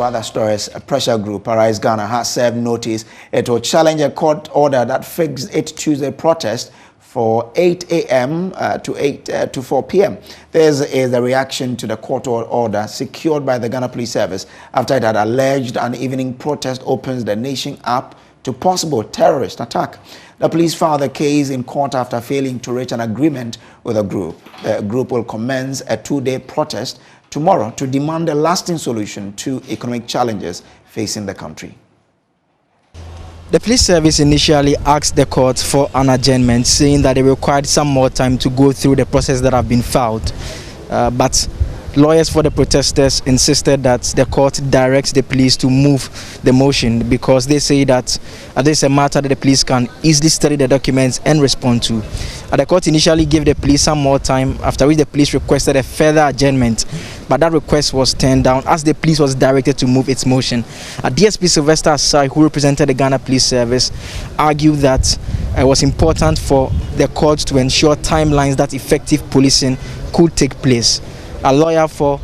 to other stories, a pressure group, Arise Ghana, has served notice. It will challenge a court order that fixed its Tuesday protest for 8 a.m. to 4 p.m. This is the reaction to the court order secured by the Ghana Police Service after it had alleged an evening protest opens the nation up to possible terrorist attack. The police filed the case in court after failing to reach an agreement with the group. The group will commence a 2-day protest tomorrow to demand a lasting solution to economic challenges facing the country. The police service initially asked the court for an adjournment, saying that they required some more time to go through the process that have been filed. But lawyers for the protesters insisted that the court directs the police to move the motion because they say that this is a matter that the police can easily study the documents and respond to. The court initially gave the police some more time, after which the police requested a further adjournment, but that request was turned down as the police was directed to move its motion. DSP Sylvester Asai, who represented the Ghana Police Service, argued that it was important for the court to ensure timelines that effective policing could take place. A lawyer for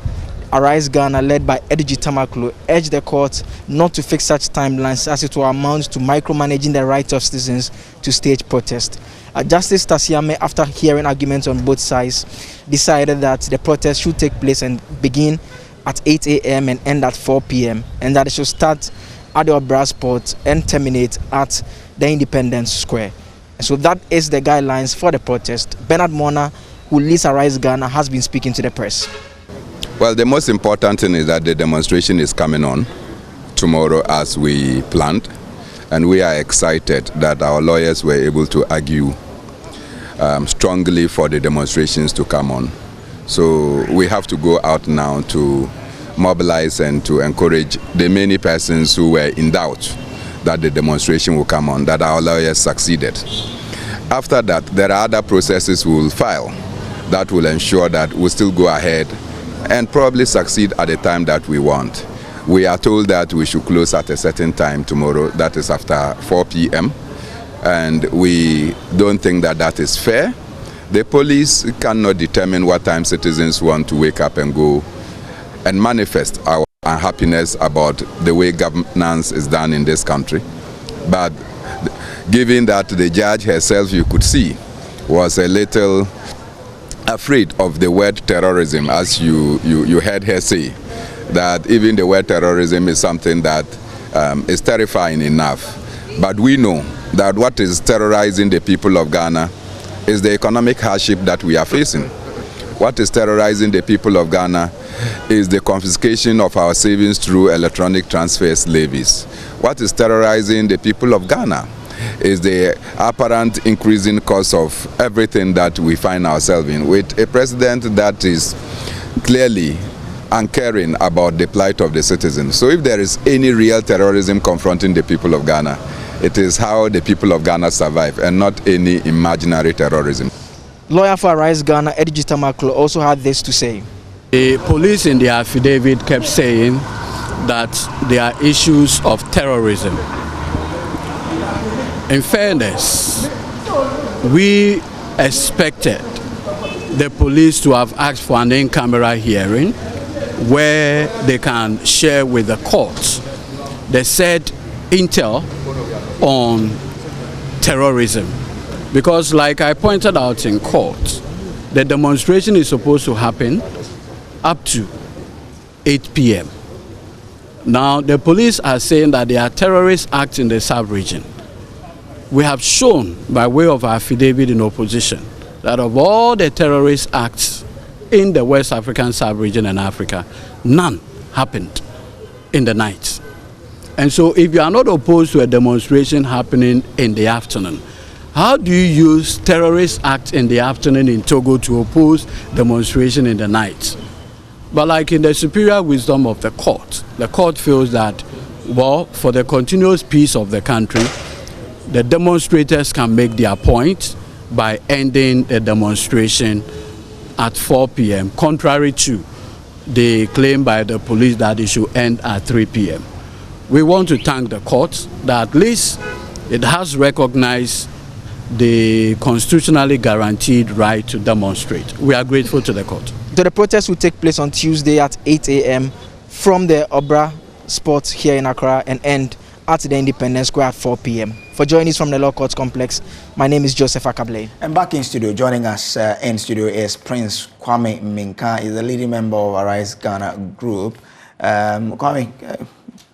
Arise Ghana, led by Edigi Tamaklo, urged the court not to fix such timelines as it will amount to micromanaging the rights of citizens to stage protest. Justice Tasiame, after hearing arguments on both sides, decided that the protest should take place and begin at 8 a.m. and end at 4 p.m. and that it should start at the Obra Sport and terminate at the Independence Square. And so that is the guidelines for the protest. Bernard Mona, who leads Arise Ghana, has been speaking to the press. Well, the most important thing is that the demonstration is coming on tomorrow as we planned, and we are excited that our lawyers were able to argue strongly for the demonstrations to come on. So we have to go out now to mobilize and to encourage the many persons who were in doubt that the demonstration will come on, that our lawyers succeeded. After that, there are other processes we will file that will ensure that we'll still go ahead and probably succeed at the time that we want. We are told that we should close at a certain time tomorrow, that is after 4 p.m. and we don't think that that is fair. The police cannot determine what time citizens want to wake up and go and manifest our unhappiness about the way governance is done in this country. But given that the judge herself, you could see, was a little afraid of the word terrorism, as you heard her say, that even the word terrorism is something that is terrifying enough. But we know that what is terrorizing the people of Ghana is the economic hardship that we are facing. What is terrorizing the people of Ghana is the confiscation of our savings through electronic transfers levies. What is terrorizing the people of Ghana is the apparent increasing cost of everything that we find ourselves in, with a president that is clearly uncaring about the plight of the citizens. So if there is any real terrorism confronting the people of Ghana, it is how the people of Ghana survive and not any imaginary terrorism. Lawyer for Arise Ghana, Edigi Tamaklo, also had this to say. The police in the affidavit kept saying that there are issues of terrorism. In fairness, we expected the police to have asked for an in-camera hearing where they can share with the courts the said intel on terrorism. Because like I pointed out in court, the demonstration is supposed to happen up to 8 p.m. Now, the police are saying that there are terrorist acts in the sub-region. We have shown, by way of our affidavit in opposition, that of all the terrorist acts in the West African sub-region and Africa, none happened in the night. And so if you are not opposed to a demonstration happening in the afternoon, how do you use terrorist acts in the afternoon in Togo to oppose demonstration in the night? But like in the superior wisdom of the court feels that, well, for the continuous peace of the country, the demonstrators can make their point by ending the demonstration at 4 p.m., contrary to the claim by the police that it should end at 3 p.m. We want to thank the court that at least it has recognized the constitutionally guaranteed right to demonstrate. We are grateful to the court. So the protest will take place on Tuesday at 8 a.m. from the Obra sports here in Accra and end at the Independence Square at 4 p.m. For joining us from the Law Courts Complex, my name is Joseph Akable. And back in studio, joining us in studio is Prince Kwame Minka. He's a leading member of Arise Ghana Group. Kwame,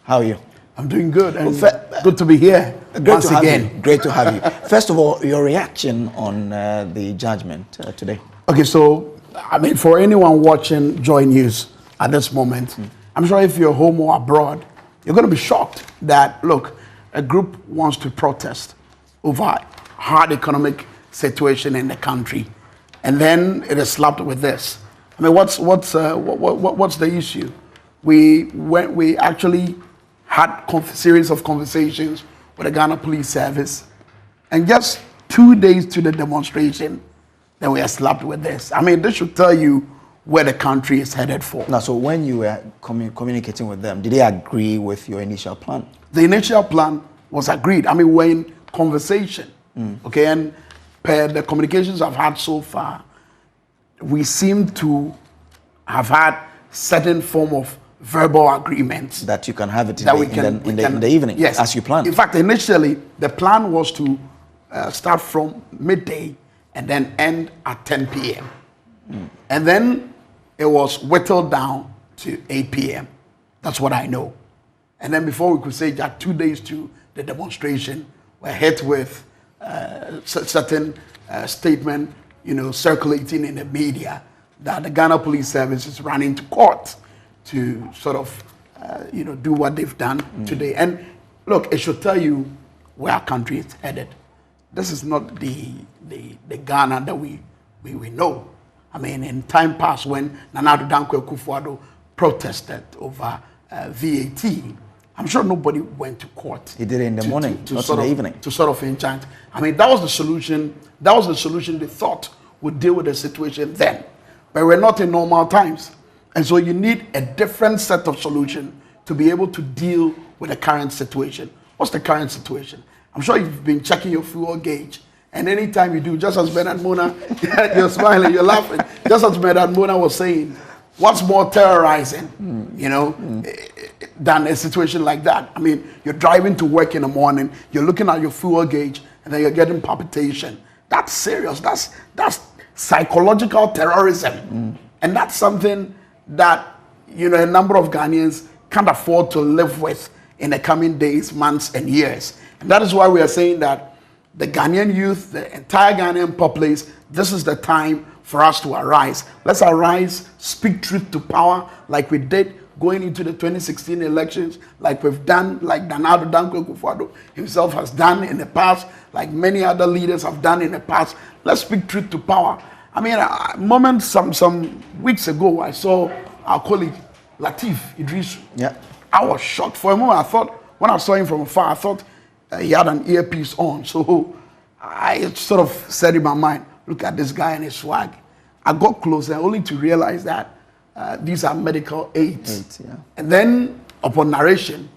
how are you? I'm doing good, and good to be here once again. Great to have you. First of all, your reaction on the judgment today. Okay, so, I mean, for anyone watching Joy News at this moment, I'm sure if you're home or abroad, you're going to be shocked that, look, a group wants to protest over hard economic situation in the country, and then it is slapped with this. I mean, what's the issue? We actually had a series of conversations with the Ghana Police Service, and just 2 days to the demonstration, then we are slapped with this. I mean, this should tell you where the country is headed for. Now, so when you were communicating with them, did they agree with your initial plan? The initial plan was agreed. I mean, we're in conversation, okay? And per the communications I've had so far, we seem to have had certain form of verbal agreements. That you can have it in the evening, yes, as you planned. In fact, initially, the plan was to start from midday and then end at 10 p.m. And then it was whittled down to 8 p.m. That's what I know. And then before we could say that 2 days to the demonstration, we're hit with certain statement, circulating in the media that the Ghana Police Service is running to court to sort of, do what they've done today. And look, it should tell you where our country is headed. This is not the Ghana that we know. I mean, in time past when Nana Addo Dankwa Akufo-Addo protested over VAT, I'm sure nobody went to court. He did it in the morning, not in the evening. To sort of enchant. I mean, that was the solution. That was the solution they thought would deal with the situation then. But we're not in normal times. And so you need a different set of solution to be able to deal with the current situation. What's the current situation? I'm sure you've been checking your fuel gauge. And anytime you do, just as Bernard Mona, you're smiling, you're laughing. Just as Bernard Mona was saying, what's more terrorizing, than a situation like that? I mean, you're driving to work in the morning, you're looking at your fuel gauge, and then you're getting palpitation. That's serious. That's psychological terrorism. And that's something that, a number of Ghanaians can't afford to live with in the coming days, months, and years. And that is why we are saying that the Ghanaian youth, the entire Ghanaian populace, this is the time for us to arise. Let's arise, speak truth to power like we did going into the 2016 elections, like we've done, like Nana Addo Dankwa Akufo-Addo himself has done in the past, like many other leaders have done in the past. Let's speak truth to power. I mean, some weeks ago, I saw our colleague Latif Idris. Yeah. I was shocked. For a moment, I thought, when I saw him from afar, I thought he had an earpiece on. So I sort of said in my mind, look at this guy and his swag. I got closer only to realize that these are medical aids. And then, upon narration,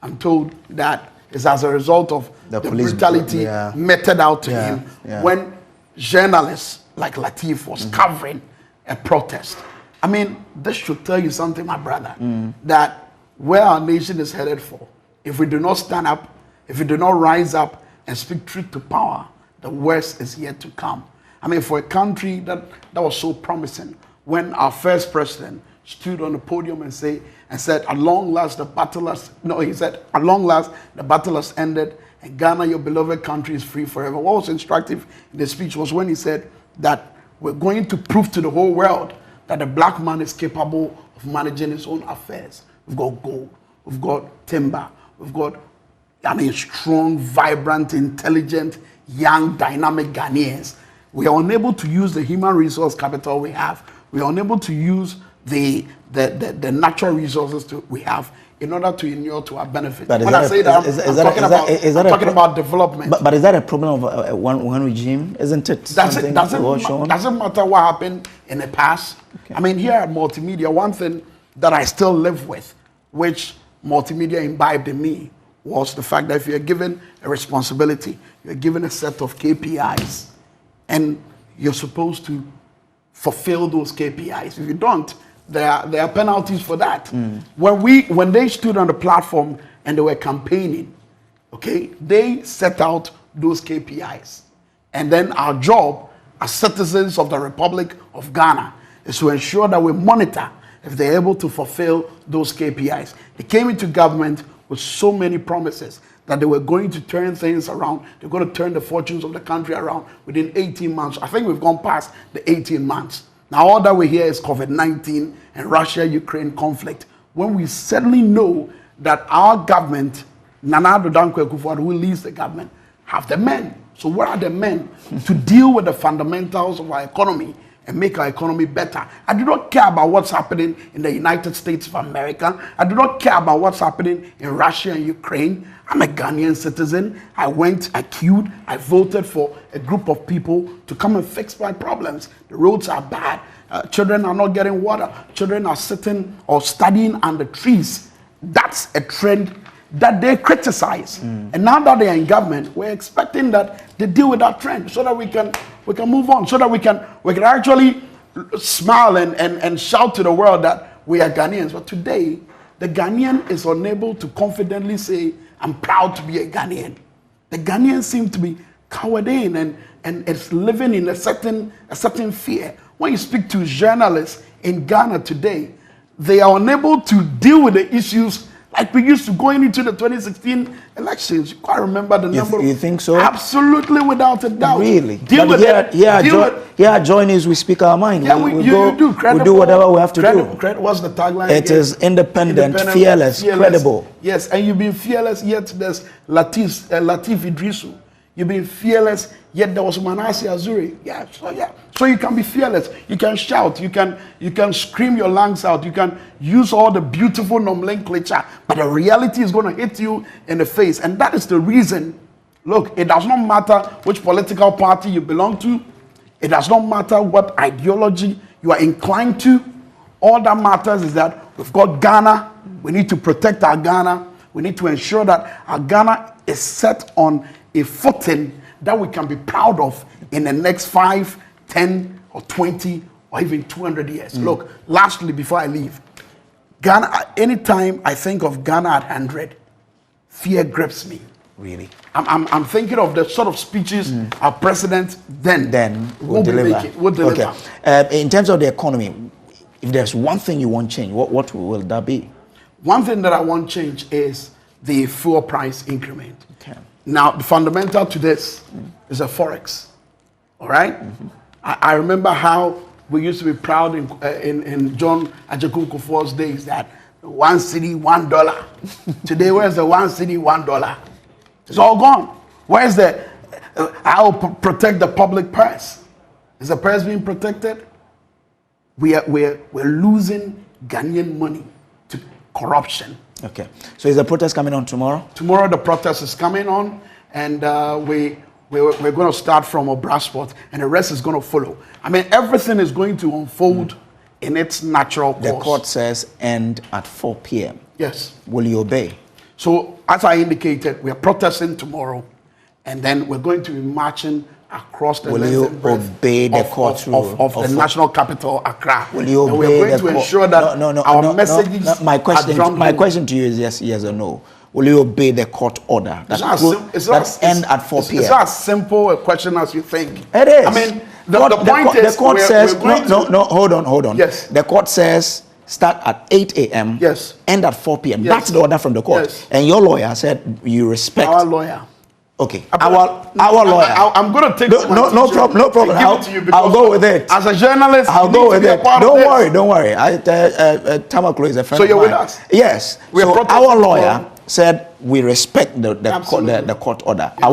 I'm told that it's as a result of the brutality meted out to him when journalists like Latif was covering a protest. I mean, this should tell you something, my brother, that where our nation is headed for, if we do not stand up, if we do not rise up and speak truth to power, the worst is yet to come. I mean, for a country that was so promising, when our first president stood on the podium and said, at long last, the battle has, he said, at long last, the battle has ended, and Ghana, your beloved country, is free forever. What was instructive in the speech was when he said that we're going to prove to the whole world that the black man is capable of managing his own affairs. We've got gold, we've got timber, we've got, strong, vibrant, intelligent, young, dynamic Ghanaians. We are unable to use the human resource capital we have. We are unable to use the natural resources we have in order to inure to our benefit. But when I say that, I'm talking about development. But is that a problem of one regime? Isn't it? Doesn't matter what happened in the past. Okay. I mean, here at Multimedia, one thing that I still live with, which Multimedia imbibed in me, was the fact that if you're given a responsibility, you're given a set of KPIs, and you're supposed to fulfill those KPIs. If you don't, there are penalties for that. When they stood on the platform and they were campaigning, okay, they set out those KPIs. And then our job as citizens of the Republic of Ghana is to ensure that we monitor if they're able to fulfill those KPIs. They came into government with so many promises that they were going to turn things around. They're going to turn the fortunes of the country around within 18 months. I think we've gone past the 18 months. Now all that we hear is COVID-19 and Russia-Ukraine conflict. When we certainly know that our government, Nana Addo Dankwa Akufo-Addo, who leads the government, have the men. So where are the men to deal with the fundamentals of our economy and make our economy better? I do not care about what's happening in the United States of America. I do not care about what's happening in Russia and Ukraine. I'm a Ghanaian citizen. I went, I queued, I voted for a group of people to come and fix my problems. The roads are bad. Children are not getting water. Children are sitting or studying under trees. That's a trend that they criticize. And now that they are in government, we're expecting that they deal with that trend so that we can move on, so that we can actually smile and shout to the world that we are Ghanaians. But today, the Ghanaian is unable to confidently say, I'm proud to be a Ghanaian. The Ghanaians seem to be cowered in and it's living in a certain fear. When you speak to journalists in Ghana today, they are unable to deal with the issues like we used to going into the 2016 elections. You quite remember the number. You think so? Absolutely, without a doubt. Really? Deal with it. Yeah, join us, we speak our mind. Yeah, we do. Credible, we do whatever we have to do. What's the tagline? It is independent, fearless, credible. Yes, and you've been fearless, yet there's Latif Idrisu. You've been fearless, yet there was Manasseh Azuri. So you can be fearless. You can shout. You can scream your lungs out. You can use all the beautiful nomenclature. But the reality is going to hit you in the face. And that is the reason. Look, it does not matter which political party you belong to. It does not matter what ideology you are inclined to. All that matters is that we've got Ghana. We need to protect our Ghana. We need to ensure that our Ghana is set on a footing that we can be proud of in the next 5, 10, or 20, or even 200 years. Look, lastly, before I leave, Ghana, anytime I think of Ghana at 100, fear grips me. Really? I'm thinking of the sort of speeches our president will deliver. Okay. In terms of the economy, if there's one thing you want change, what will that be? One thing that I want change is the fuel price increment. Okay. Now, the fundamental to this is a forex. All right? I remember how we used to be proud in John Ajako Kufuor's days that 1 cedi, $1. Today, where's the 1 cedi, $1? It's all gone. Where's the, I'll protect the public purse? Is the purse being protected? We're losing Ghanaian money to corruption. Okay. So is the protest coming on tomorrow? Tomorrow the protest is coming on, and we're going to start from Obrasport, and the rest is going to follow. I mean, everything is going to unfold in its natural course. The court says end at 4 p.m. Yes. Will you obey? So, as I indicated, we are protesting tomorrow, and then we're going to be marching across the Will you obey the court rule of the national capital, Accra? Will you obey we're going to ensure that our messages my question to you is yes or no. Will you obey the court order that end at 4 p.m.? It's not as simple a question as you think. It is. I mean, the point is, the court says hold on. Yes. The court says start at 8 a.m. Yes. End at 4 p.m. Yes. That's the order from the court. Yes. And your lawyer said you respect. Our lawyer. Okay. Our lawyer. I'm going to take no problem. I'll go with it. As a journalist, I'll go with it. Don't worry. Tamaklo is a friend of mine. So you're with us? Yes. So our lawyer said we respect the court order. Yeah.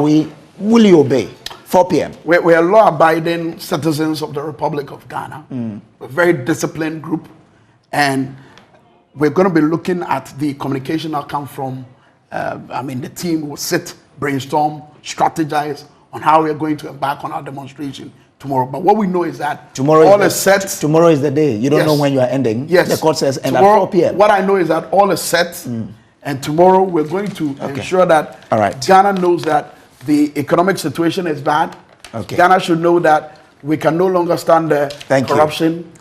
Will you obey? 4 p.m. We're law-abiding citizens of the Republic of Ghana. We're a very disciplined group, and we're going to be looking at the communication outcome from. The team will sit, brainstorm, strategize on how we're going to embark on our demonstration tomorrow. But what we know is that tomorrow is set. Tomorrow is the day. You don't know when you are ending. Yes. The court says end tomorrow, at 4 p.m. What I know is that all is set, and tomorrow we're going to ensure that Ghana knows that the economic situation is bad. Okay. Ghana should know that we can no longer stand the corruption.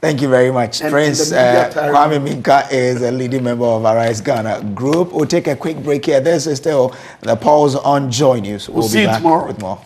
Thank you very much. And Prince Kwame Minka is a leading member of Arise Ghana Group. We'll take a quick break here. This is still the Pulse on Joy News. We'll see be you back tomorrow with more.